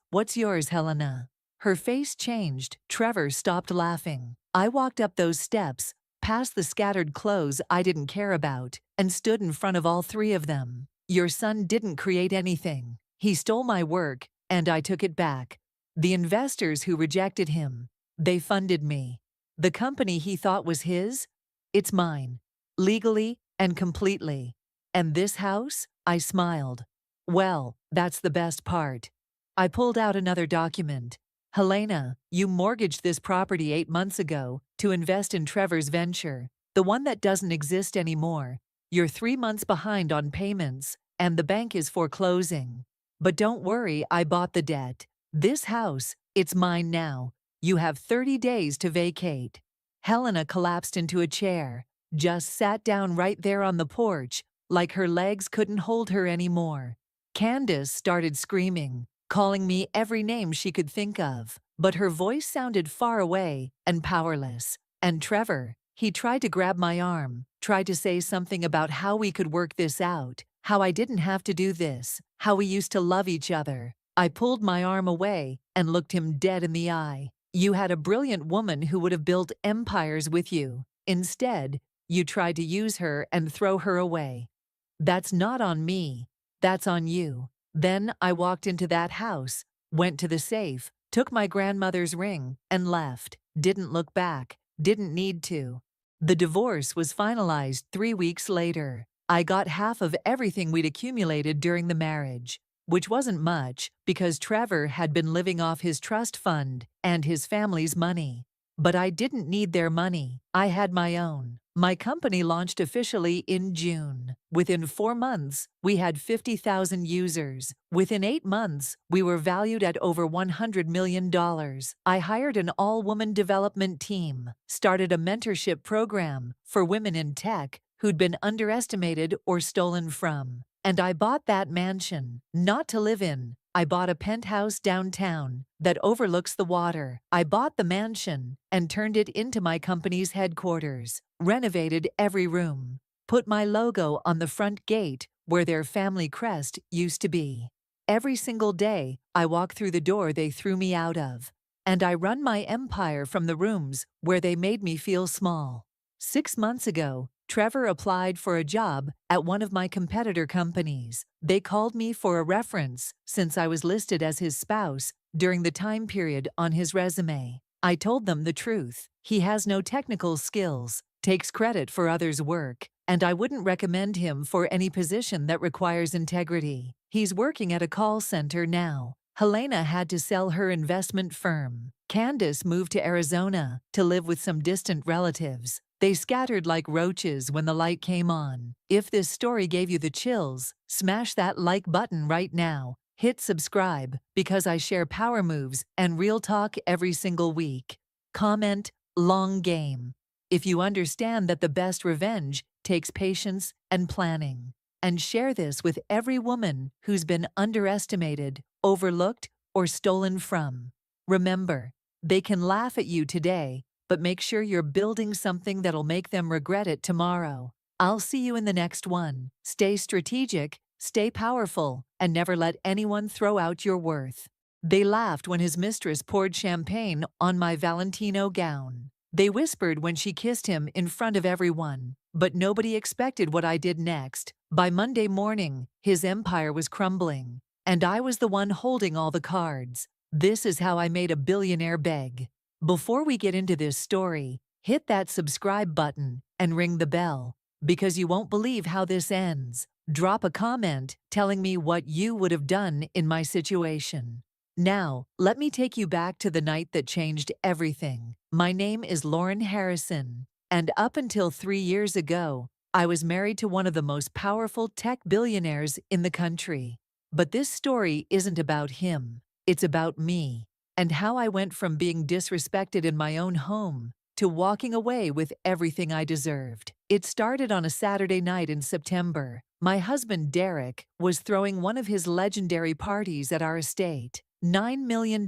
What's yours, Helena?" Her face changed. Trevor stopped laughing. I walked up those steps, past the scattered clothes I didn't care about, and stood in front of all three of them. "Your son didn't create anything. He stole my work, and I took it back. The investors who rejected him, they funded me. The company he thought was his, it's mine. Legally and completely. And this house?" I smiled. "Well, that's the best part." I pulled out another document. "Helena, you mortgaged this property 8 months ago to invest in Trevor's venture, the one that doesn't exist anymore. You're 3 months behind on payments, and the bank is foreclosing. But don't worry, I bought the debt. This house, it's mine now. You have 30 days to vacate." Helena collapsed into a chair, just sat down right there on the porch, like her legs couldn't hold her anymore. Candace started screaming, calling me every name she could think of, but her voice sounded far away and powerless. And Trevor, he tried to grab my arm, tried to say something about how we could work this out, how I didn't have to do this, how we used to love each other. I pulled my arm away and looked him dead in the eye. "You had a brilliant woman who would have built empires with you. Instead, you tried to use her and throw her away. That's not on me. That's on you." Then I walked into that house, went to the safe, took my grandmother's ring, and left. Didn't look back. Didn't need to. The divorce was finalized 3 weeks later. I got half of everything we'd accumulated during the marriage, which wasn't much because Trevor had been living off his trust fund and his family's money. But I didn't need their money. I had my own. My company launched officially in June. Within 4 months, we had 50,000 users. Within 8 months, we were valued at over $100 million. I hired an all-woman development team, started a mentorship program for women in tech who'd been underestimated or stolen from. And I bought that mansion, not to live in. I bought a penthouse downtown that overlooks the water. I bought the mansion and turned it into my company's headquarters, renovated every room, put my logo on the front gate where their family crest used to be. Every single day, I walk through the door they threw me out of, and I run my empire from the rooms where they made me feel small. 6 months ago, Trevor applied for a job at one of my competitor companies. They called me for a reference since I was listed as his spouse during the time period on his resume. I told them the truth. He has no technical skills, takes credit for others' work, and I wouldn't recommend him for any position that requires integrity. He's working at a call center now. Helena had to sell her investment firm. Candace moved to Arizona to live with some distant relatives. They scattered like roaches when the light came on. If this story gave you the chills, smash that like button right now. Hit subscribe because I share power moves and real talk every single week. Comment, long game, if you understand that the best revenge takes patience and planning. And share this with every woman who's been underestimated, overlooked, or stolen from. Remember, they can laugh at you today, but make sure you're building something that'll make them regret it tomorrow. I'll see you in the next one. Stay strategic, stay powerful, and never let anyone throw out your worth. They laughed when his mistress poured champagne on my Valentino gown. They whispered when she kissed him in front of everyone, but nobody expected what I did next. By Monday morning, his empire was crumbling, and I was the one holding all the cards. This is how I made a billionaire beg. Before we get into this story, hit that subscribe button and ring the bell, because you won't believe how this ends. Drop a comment telling me what you would have done in my situation. Now, let me take you back to the night that changed everything. My name is Lauren Harrison, and up until 3 years ago, I was married to one of the most powerful tech billionaires in the country. But this story isn't about him, it's about me, and how I went from being disrespected in my own home to walking away with everything I deserved. It started on a Saturday night in September. My husband, Derek, was throwing one of his legendary parties at our estate. $9 million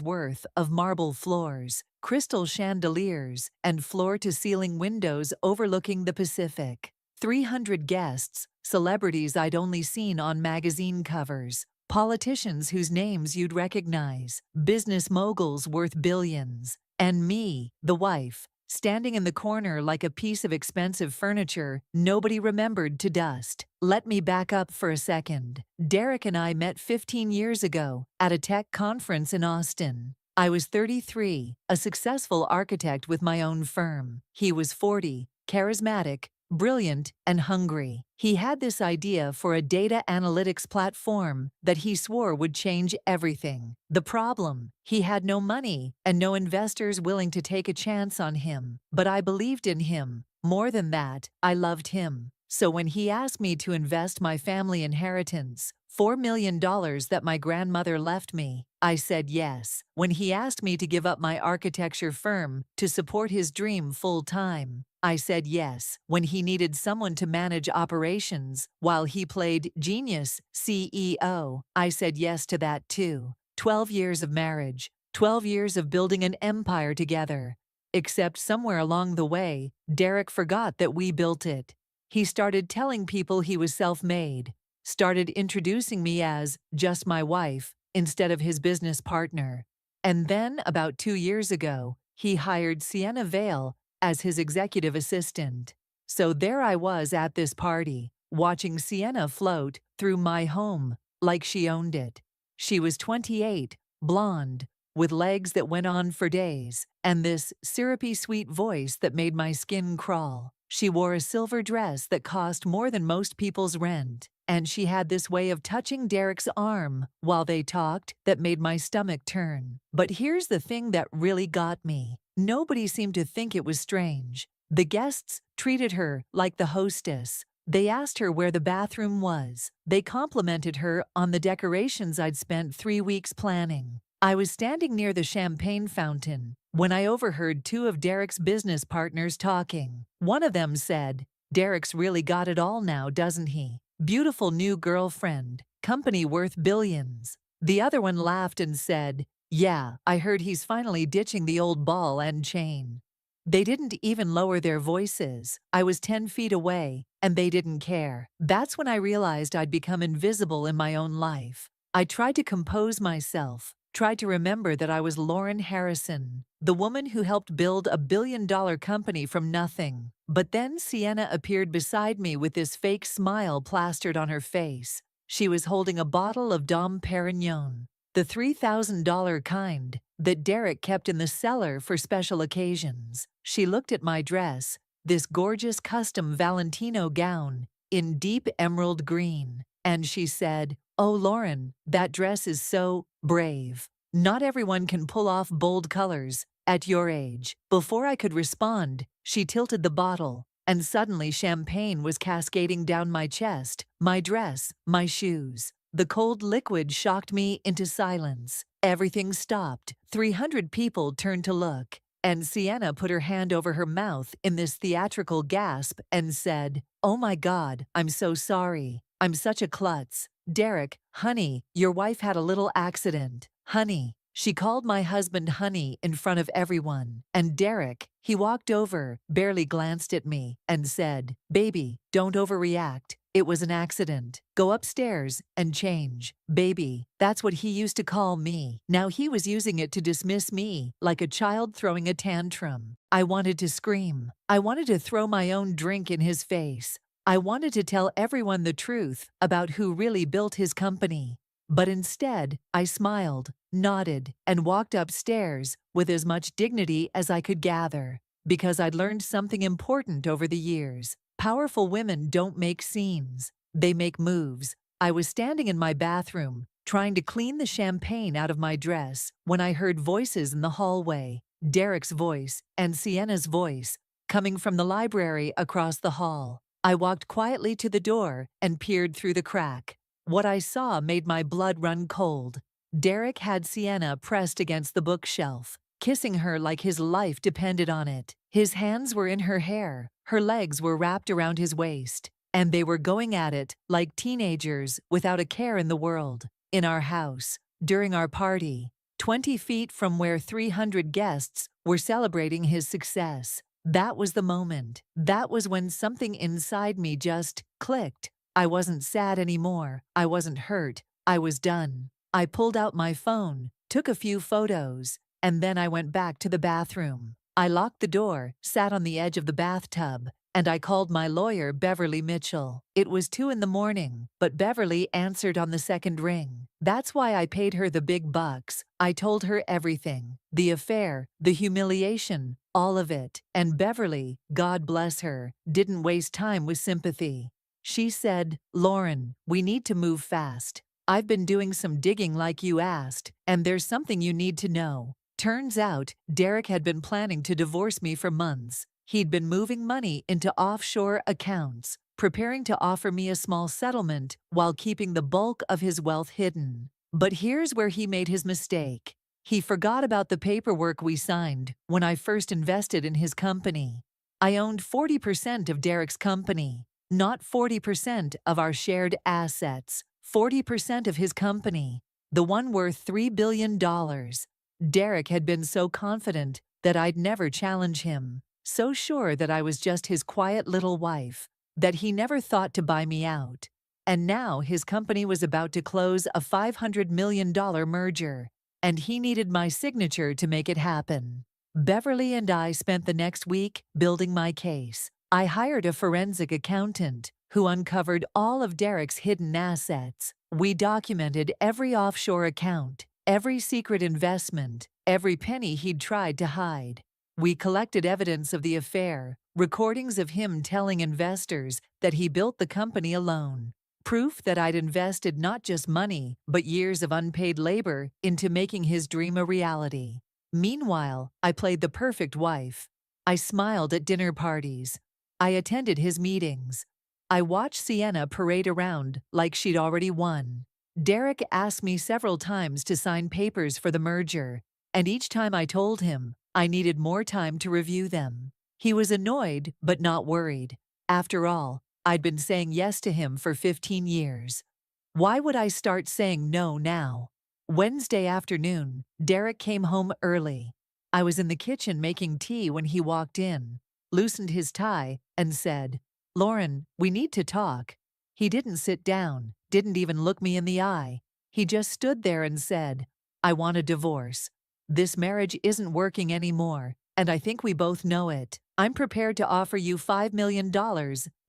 worth of marble floors, crystal chandeliers, and floor-to-ceiling windows overlooking the Pacific. 300 guests, celebrities I'd only seen on magazine covers, politicians whose names you'd recognize, business moguls worth billions, and me, the wife, standing in the corner like a piece of expensive furniture nobody remembered to dust. Let me back up for a second. Derek and I met 15 years ago at a tech conference in Austin. I was 33, a successful architect with my own firm. He was 40, charismatic, brilliant, and hungry. He had this idea for a data analytics platform that he swore would change everything. The problem, he had no money and no investors willing to take a chance on him. But I believed in him. More than that, I loved him. So when he asked me to invest my family inheritance, $4 million that my grandmother left me, I said yes. When he asked me to give up my architecture firm to support his dream full-time, I said yes. When he needed someone to manage operations while he played genius CEO, I said yes to that too. 12 years of marriage, 12 years of building an empire together. Except somewhere along the way, Derek forgot that we built it. He started telling people he was self-made, started introducing me as just my wife instead of his business partner. And then, about 2 years ago, he hired Sienna Vale as his executive assistant. So there I was at this party, watching Sienna float through my home like she owned it. She was 28, blonde, with legs that went on for days, and this syrupy sweet voice that made my skin crawl. She wore a silver dress that cost more than most people's rent, and she had this way of touching Derek's arm while they talked that made my stomach turn. But here's the thing that really got me. Nobody seemed to think it was strange. The guests treated her like the hostess. They asked her where the bathroom was. They complimented her on the decorations I'd spent 3 weeks planning. I was standing near the champagne fountain when I overheard 2 of Derek's business partners talking. One of them said, "Derek's really got it all now, doesn't he? Beautiful new girlfriend, company worth billions." The other one laughed and said, "Yeah, I heard he's finally ditching the old ball and chain." They didn't even lower their voices. I was 10 feet away, and they didn't care. That's when I realized I'd become invisible in my own life. I tried to compose myself, tried to remember that I was Lauren Harrison, the woman who helped build a billion-dollar company from nothing. But then Sienna appeared beside me with this fake smile plastered on her face. She was holding a bottle of Dom Perignon, the $3,000 kind that Derek kept in the cellar for special occasions. She looked at my dress, this gorgeous custom Valentino gown in deep emerald green, and she said, "Oh, Lauren, that dress is so brave." Not everyone can pull off bold colors at your age. Before I could respond, she tilted the bottle, and suddenly champagne was cascading down my chest, my dress, my shoes. The cold liquid shocked me into silence. Everything stopped. 300 people turned to look, and Sienna put her hand over her mouth in this theatrical gasp and said, "Oh my God, I'm so sorry. I'm such a klutz. Derek, honey, your wife had a little accident. Honey." She called my husband honey in front of everyone, and Derek, he walked over, barely glanced at me, and said, "Baby, don't overreact. It was an accident. Go upstairs and change." Baby, that's what he used to call me. Now he was using it to dismiss me, like a child throwing a tantrum. I wanted to scream. I wanted to throw my own drink in his face. I wanted to tell everyone the truth about who really built his company. But instead, I smiled, nodded, and walked upstairs with as much dignity as I could gather, because I'd learned something important over the years. Powerful women don't make scenes, they make moves. I was standing in my bathroom, trying to clean the champagne out of my dress, when I heard voices in the hallway, Derek's voice and Sienna's voice, coming from the library across the hall. I walked quietly to the door and peered through the crack. What I saw made my blood run cold. Derek had Sienna pressed against the bookshelf, kissing her like his life depended on it. His hands were in her hair, her legs were wrapped around his waist, and they were going at it like teenagers without a care in the world. In our house, during our party, 20 feet from where 300 guests were celebrating his success. That was the moment. That was when something inside me just clicked. I wasn't sad anymore. I wasn't hurt. I was done. I pulled out my phone, took a few photos, and then I went back to the bathroom. I locked the door, sat on the edge of the bathtub, and I called my lawyer, Beverly Mitchell. It was 2 in the morning, but Beverly answered on the second ring. That's why I paid her the big bucks. I told her everything. The affair, the humiliation, all of it. And Beverly, God bless her, didn't waste time with sympathy. She said, "Lauren, we need to move fast. I've been doing some digging like you asked, and there's something you need to know." Turns out, Derek had been planning to divorce me for months. He'd been moving money into offshore accounts, preparing to offer me a small settlement while keeping the bulk of his wealth hidden. But here's where he made his mistake. He forgot about the paperwork we signed when I first invested in his company. I owned 40% of Derek's company. Not 40% of our shared assets, 40% of his company, the one worth $3 billion. Derek had been so confident that I'd never challenge him, so sure that I was just his quiet little wife, that he never thought to buy me out. And now his company was about to close a $500 million merger, and he needed my signature to make it happen. Beverly and I spent the next week building my case. I hired a forensic accountant who uncovered all of Derek's hidden assets. We documented every offshore account, every secret investment, every penny he'd tried to hide. We collected evidence of the affair, recordings of him telling investors that he built the company alone, proof that I'd invested not just money, but years of unpaid labor into making his dream a reality. Meanwhile, I played the perfect wife. I smiled at dinner parties. I attended his meetings. I watched Sienna parade around like she'd already won. Derek asked me several times to sign papers for the merger, and each time I told him I needed more time to review them. He was annoyed but not worried. After all, I'd been saying yes to him for 15 years. Why would I start saying no now? Wednesday afternoon, Derek came home early. I was in the kitchen making tea when he walked in, loosened his tie, and said, "Lauren, we need to talk." He didn't sit down, didn't even look me in the eye. He just stood there and said, "I want a divorce. This marriage isn't working anymore, and I think we both know it. I'm prepared to offer you $5 million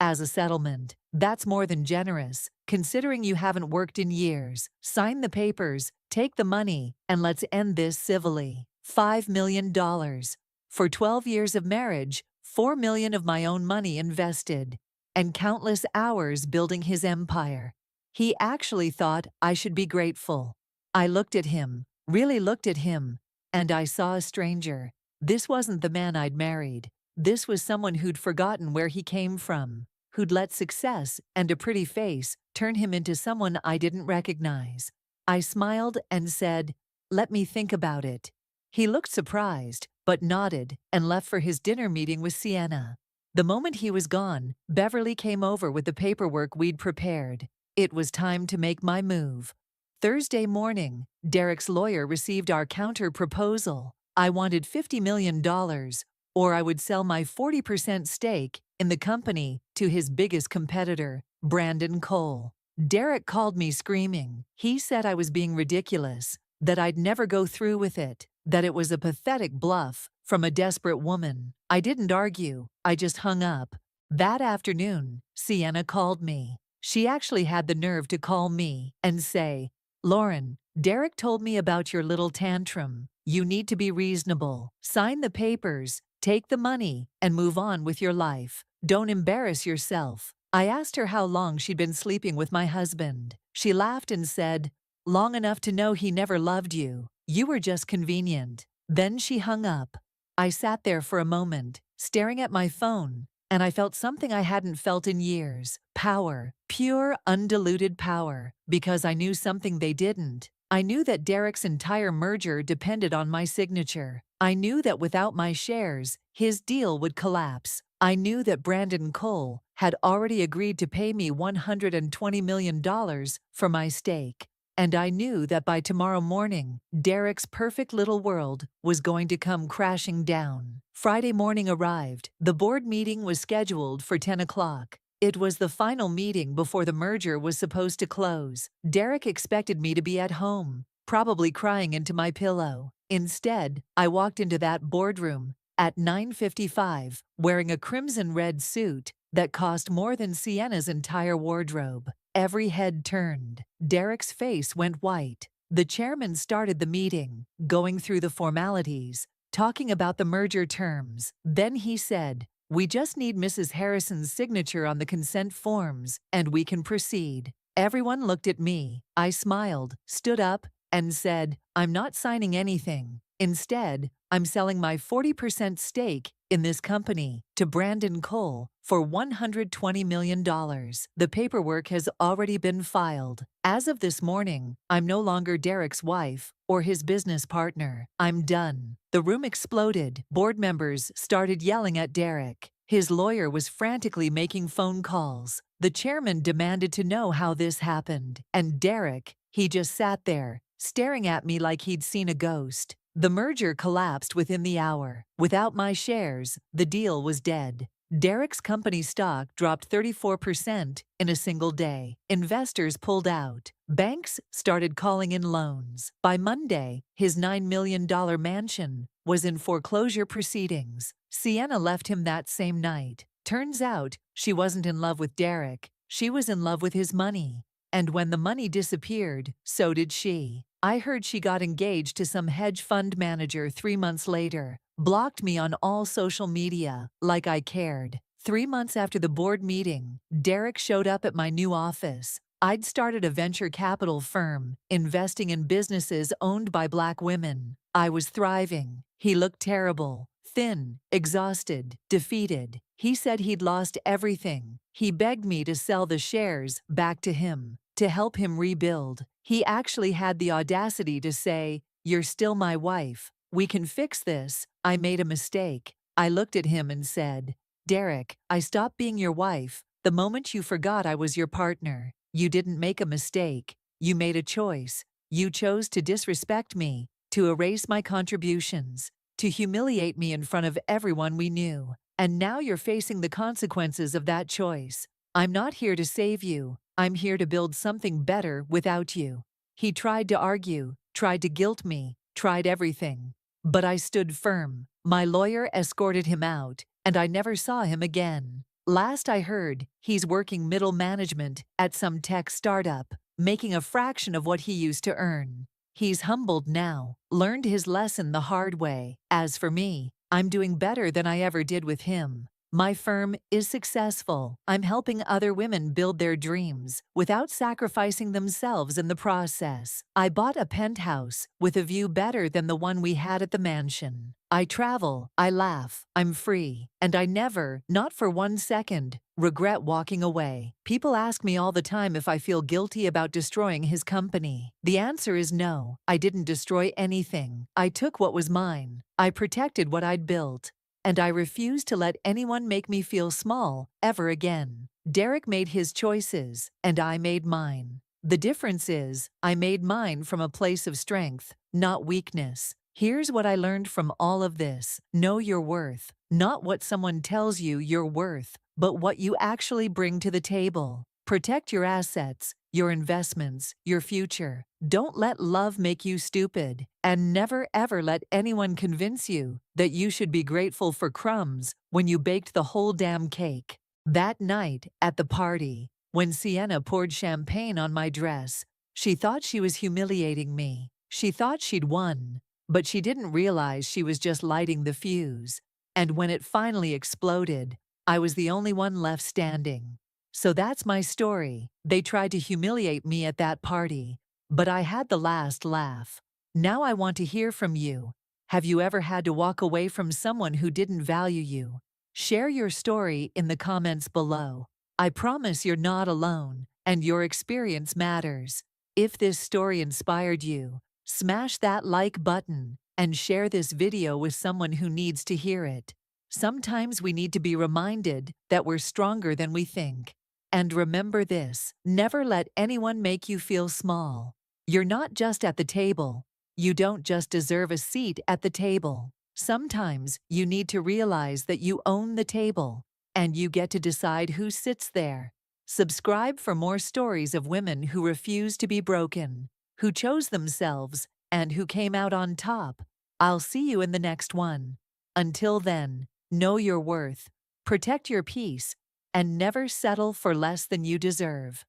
as a settlement. That's more than generous, considering you haven't worked in years. Sign the papers, take the money, and let's end this civilly." $5 million. For 12 years of marriage, $4 million of my own money invested, and countless hours building his empire. He actually thought I should be grateful. I looked at him, really looked at him, and I saw a stranger. This wasn't the man I'd married. This was someone who'd forgotten where he came from, who'd let success and a pretty face turn him into someone I didn't recognize. I smiled and said, "Let me think about it." He looked surprised, but nodded and left for his dinner meeting with Sienna. The moment he was gone, Beverly came over with the paperwork we'd prepared. It was time to make my move. Thursday morning, Derek's lawyer received our counter proposal. I wanted $50 million, or I would sell my 40% stake in the company to his biggest competitor, Brandon Cole. Derek called me screaming. He said I was being ridiculous, that I'd never go through with it, that it was a pathetic bluff from a desperate woman. I didn't argue, I just hung up. That afternoon, Sienna called me. She actually had the nerve to call me and say, "Lauren, Derek told me about your little tantrum. You need to be reasonable. Sign the papers, take the money, and move on with your life. Don't embarrass yourself." I asked her how long she'd been sleeping with my husband. She laughed and said, "Long enough to know he never loved you. You were just convenient." Then she hung up. I sat there for a moment, staring at my phone, and I felt something I hadn't felt in years. Power. Pure, undiluted power. Because I knew something they didn't. I knew that Derek's entire merger depended on my signature. I knew that without my shares, his deal would collapse. I knew that Brandon Cole had already agreed to pay me $120 million for my stake. And I knew that by tomorrow morning, Derek's perfect little world was going to come crashing down. Friday morning arrived. The board meeting was scheduled for 10 o'clock. It was the final meeting before the merger was supposed to close. Derek expected me to be at home, probably crying into my pillow. Instead, I walked into that boardroom at 9:55, wearing a crimson-red suit that cost more than Sienna's entire wardrobe. Every head turned. Derek's face went white. The chairman started the meeting, going through the formalities, talking about the merger terms. Then he said, "We just need Mrs. Harrison's signature on the consent forms, and we can proceed." Everyone looked at me. I smiled, stood up, and said, "I'm not signing anything. Instead, I'm selling my 40% stake in this company to Brandon Cole for $120 million. The paperwork has already been filed. As of this morning, I'm no longer Derek's wife or his business partner. I'm done." The room exploded. Board members started yelling at Derek. His lawyer was frantically making phone calls. The chairman demanded to know how this happened. And Derek, he just sat there, staring at me like he'd seen a ghost. The merger collapsed within the hour. Without my shares, the deal was dead. Derek's company stock dropped 34% in a single day. Investors pulled out. Banks started calling in loans. By Monday, his $9 million mansion was in foreclosure proceedings. Sienna left him that same night. Turns out, she wasn't in love with Derek. She was in love with his money. And when the money disappeared, so did she. I heard she got engaged to some hedge fund manager 3 months later, blocked me on all social media, like I cared. 3 months after the board meeting, Derek showed up at my new office. I'd started a venture capital firm, investing in businesses owned by Black women. I was thriving. He looked terrible, thin, exhausted, defeated. He said he'd lost everything. He begged me to sell the shares back to him, to help him rebuild. He actually had the audacity to say, "You're still my wife. We can fix this. I made a mistake." I looked at him and said, "Derek, I stopped being your wife the moment you forgot I was your partner. You didn't make a mistake. You made a choice. You chose to disrespect me, to erase my contributions, to humiliate me in front of everyone we knew. And now you're facing the consequences of that choice. I'm not here to save you. I'm here to build something better without you." He tried to argue, tried to guilt me, tried everything. But I stood firm. My lawyer escorted him out, and I never saw him again. Last I heard, he's working middle management at some tech startup, making a fraction of what he used to earn. He's humbled now, learned his lesson the hard way. As for me, I'm doing better than I ever did with him. My firm is successful. I'm helping other women build their dreams without sacrificing themselves in the process. I bought a penthouse with a view better than the one we had at the mansion. I travel, I laugh, I'm free, and I never, not for 1 second, regret walking away. People ask me all the time if I feel guilty about destroying his company. The answer is no. I didn't destroy anything. I took what was mine. I protected what I'd built. And I refuse to let anyone make me feel small ever again. Derek made his choices, and I made mine. The difference is, I made mine from a place of strength, not weakness. Here's what I learned from all of this. Know your worth. Not what someone tells you you're worth, but what you actually bring to the table. Protect your assets, your investments, your future. Don't let love make you stupid, and never ever let anyone convince you that you should be grateful for crumbs when you baked the whole damn cake. That night, at the party, when Sienna poured champagne on my dress, she thought she was humiliating me. She thought she'd won, but she didn't realize she was just lighting the fuse. And when it finally exploded, I was the only one left standing. So that's my story. They tried to humiliate me at that party, but I had the last laugh. Now I want to hear from you. Have you ever had to walk away from someone who didn't value you? Share your story in the comments below. I promise you're not alone, and your experience matters. If this story inspired you, smash that like button and share this video with someone who needs to hear it. Sometimes we need to be reminded that we're stronger than we think. And remember this, never let anyone make you feel small. You're not just at the table. You don't just deserve a seat at the table. Sometimes you need to realize that you own the table, and you get to decide who sits there. Subscribe for more stories of women who refuse to be broken, who chose themselves, and who came out on top. I'll see you in the next one. Until then, know your worth, protect your peace, and never settle for less than you deserve.